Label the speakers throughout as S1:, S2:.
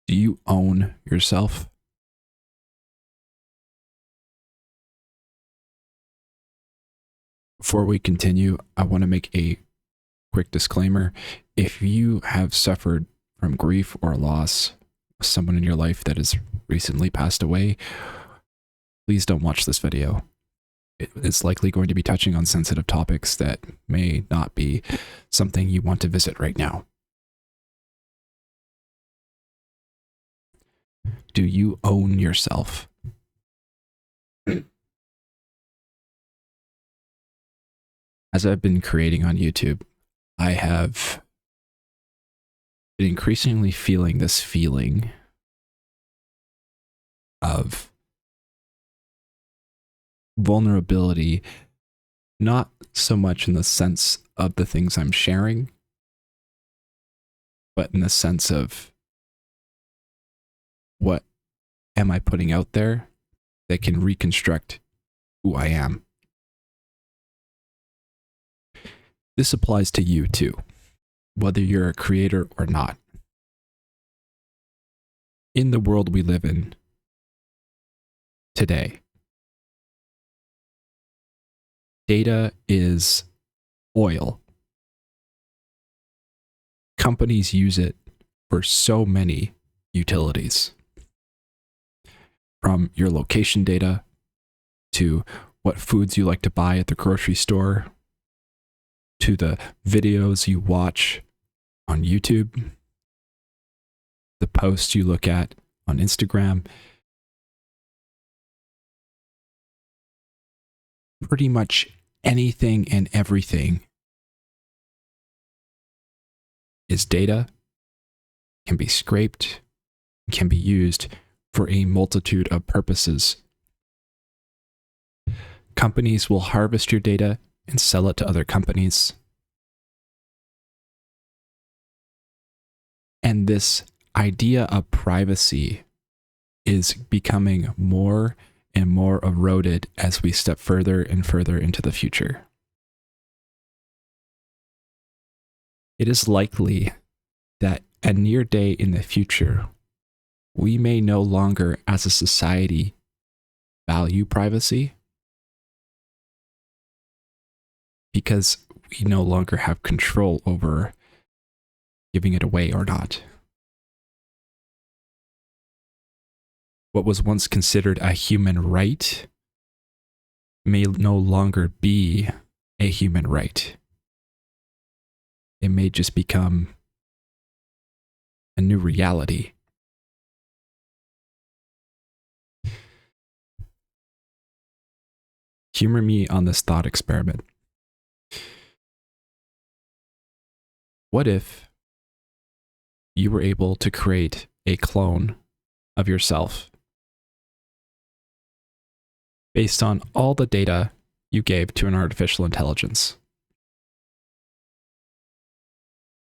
S1: Do you own yourself? Before we continue, I want to make a quick disclaimer. If you have suffered from grief or loss, someone in your life that has recently passed away, please don't watch this video. It's likely going to be touching on sensitive topics that may not be something you want to visit right now. Do you own yourself? As I've been creating on YouTube, I have been increasingly feeling this feeling of vulnerability, not so much in the sense of the things I'm sharing, but in the sense of what am I putting out there that can reconstruct who I am. This applies to you too, whether you're a creator or not. In the world we live in today, data is oil. Companies use it for so many utilities. From your location data to what foods you like to buy at the grocery store, to the videos you watch on YouTube, the posts you look at on Instagram. Pretty much anything and everything is data, can be scraped, can be used for a multitude of purposes. Companies will harvest your data and sell it to other companies. And this idea of privacy is becoming more and more eroded as we step further and further into the future. It is likely that a near day in the future, we may no longer, as a society, value privacy because we no longer have control over giving it away or not. What was once considered a human right may no longer be a human right. It may just become a new reality. Humor me on this thought experiment. What if you were able to create a clone of yourself based on all the data you gave to an artificial intelligence?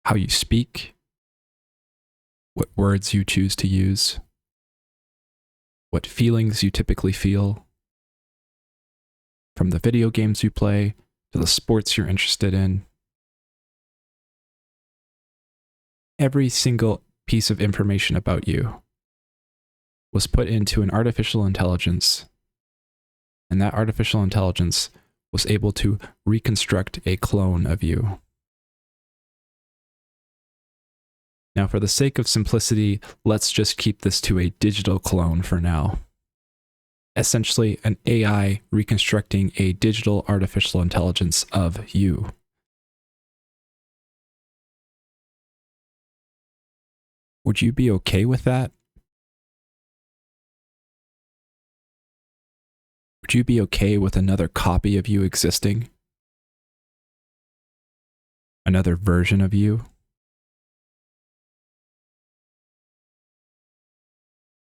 S1: How you speak, what words you choose to use, what feelings you typically feel, from the video games you play to the sports you're interested in. Every single piece of information about you was put into an artificial intelligence, and that artificial intelligence was able to reconstruct a clone of you. Now, for the sake of simplicity, let's just keep this to a digital clone for now. Essentially, an AI reconstructing a digital artificial intelligence of you. Would you be okay with that? Would you be okay with another copy of you existing? Another version of you?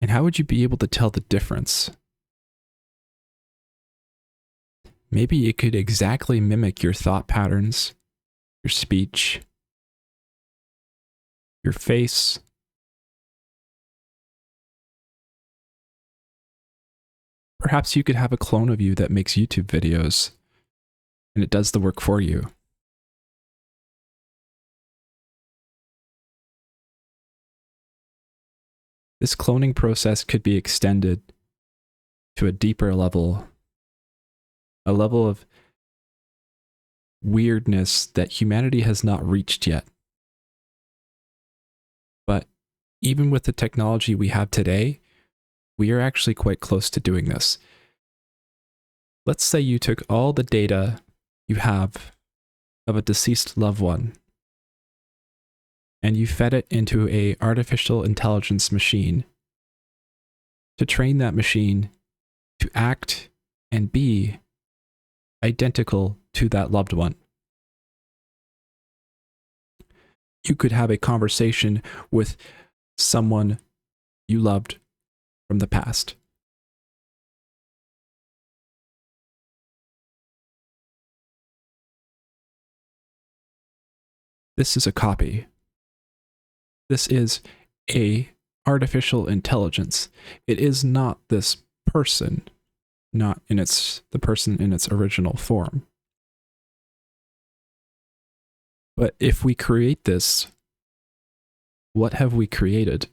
S1: And how would you be able to tell the difference? Maybe it could exactly mimic your thought patterns, your speech, your face. Perhaps you could have a clone of you that makes YouTube videos, and it does the work for you. This cloning process could be extended to a deeper level, a level of weirdness that humanity has not reached yet. But even with the technology we have today, we are actually quite close to doing this. Let's say you took all the data you have of a deceased loved one and you fed it into an artificial intelligence machine to train that machine to act and be identical to that loved one. You could have a conversation with someone you loved from the past. This is a copy. This is a artificial intelligence. It is not this person, not in the person in its original form. But if we create this, what have we created?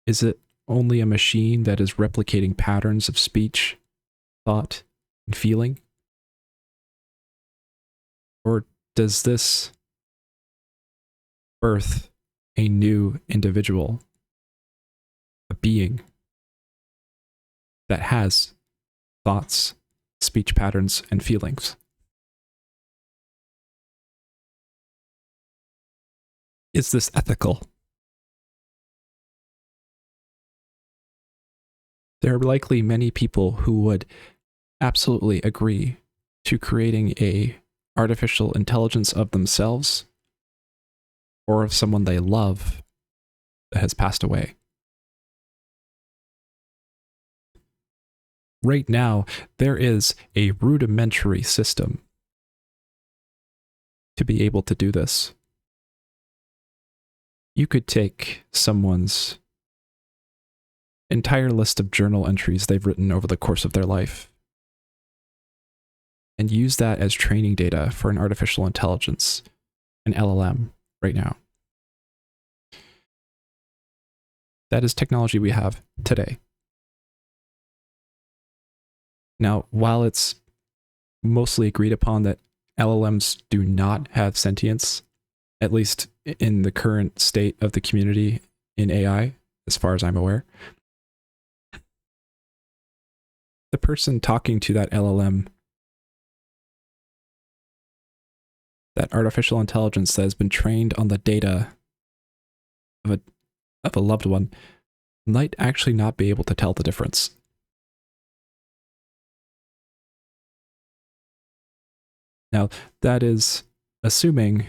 S1: Is it only a machine that is replicating patterns of speech, thought, and feeling? Or does this birth a new individual, a being that has thoughts, speech patterns, and feelings? Is this ethical? There are likely many people who would absolutely agree to creating a artificial intelligence of themselves or of someone they love that has passed away. Right now, there is a rudimentary system to be able to do this. You could take someone's entire list of journal entries they've written over the course of their life and use that as training data for an artificial intelligence, an LLM, right now. That is technology we have today. Now, while it's mostly agreed upon that LLMs do not have sentience, at least in the current state of the community in AI, as far as I'm aware, the person talking to that LLM, that artificial intelligence that has been trained on the data of a loved one, might actually not be able to tell the difference. Now, that is assuming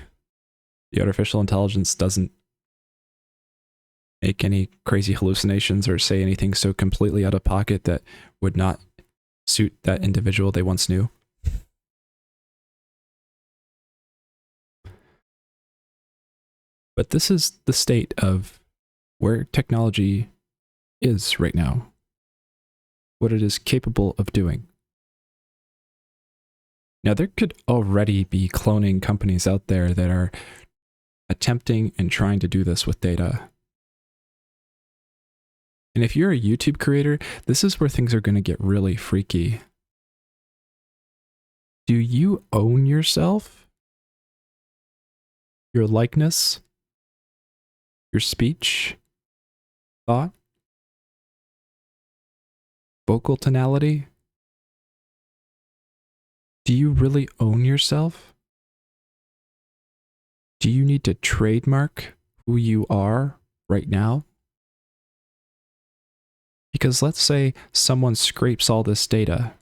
S1: the artificial intelligence doesn't make any crazy hallucinations or say anything so completely out of pocket that would not suit that individual they once knew. But this is the state of where technology is right now, what it is capable of doing. Now, there could already be cloning companies out there that are attempting and trying to do this with data. And if you're a YouTube creator, this is where things are going to get really freaky. Do you own yourself? Your likeness? Your speech? Thought? Vocal tonality? Do you really own yourself? Do you need to trademark who you are right now? Because let's say someone scrapes all this data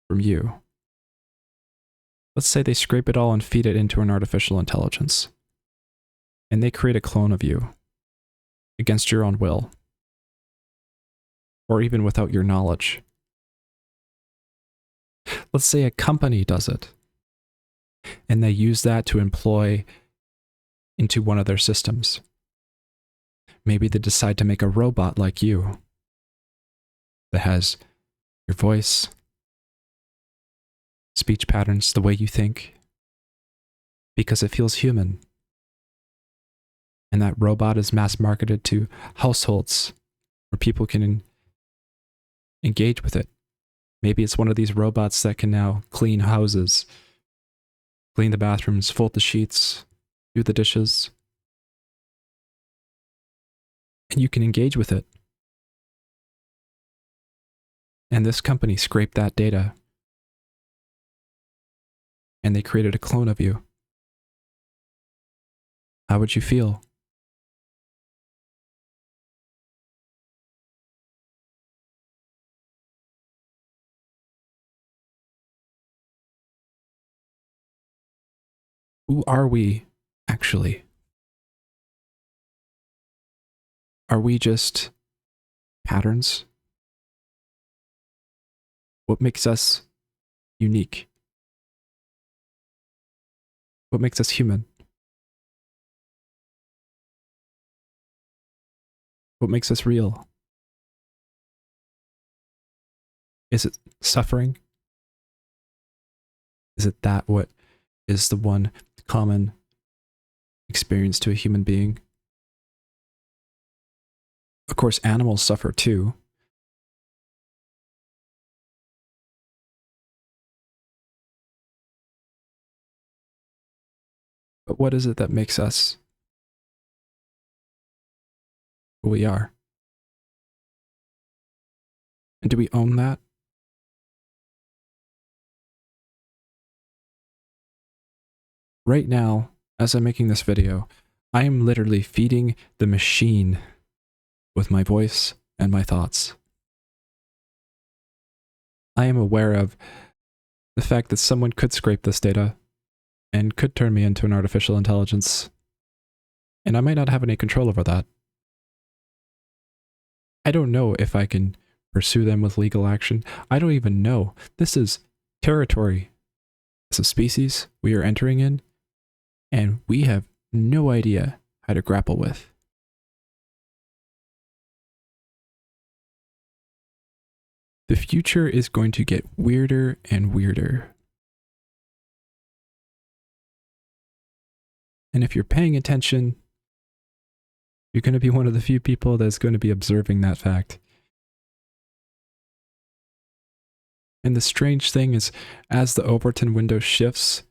S1: from you. Let's say they scrape it all and feed it into an artificial intelligence. And they create a clone of you against your own will, or even without your knowledge. Let's say a company does it, and they use that to employ into one of their systems. Maybe they decide to make a robot like you that has your voice, speech patterns, the way you think, because it feels human. and that robot is mass marketed to households where people can engage with it. Maybe it's one of these robots that can now clean houses, clean the bathrooms, fold the sheets, do the dishes. And you can engage with it. And this company scraped that data. And they created a clone of you. How would you feel? Who are we, actually? Are we just patterns? What makes us unique? What makes us human? What makes us real? Is it suffering? Is it that what is the one common experience to a human being? Of course, animals suffer too. But what is it that makes us who we are? And do we own that? Right now, as I'm making this video, I am literally feeding the machine with my voice and my thoughts. I am aware of the fact that someone could scrape this data and could turn me into an artificial intelligence, and I might not have any control over that. I don't know if I can pursue them with legal action. I don't even know. This is territory as a species we are entering in, and we have no idea how to grapple with. The future is going to get weirder and weirder. And if you're paying attention, you're going to be one of the few people that's going to be observing that fact. And the strange thing is, as the Overton window shifts,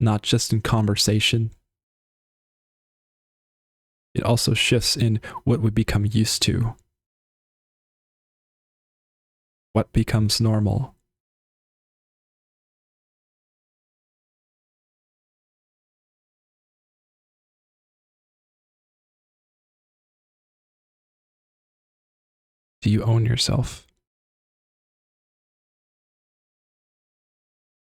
S1: not just in conversation, it also shifts in what we become used to. What becomes normal. Do you own yourself?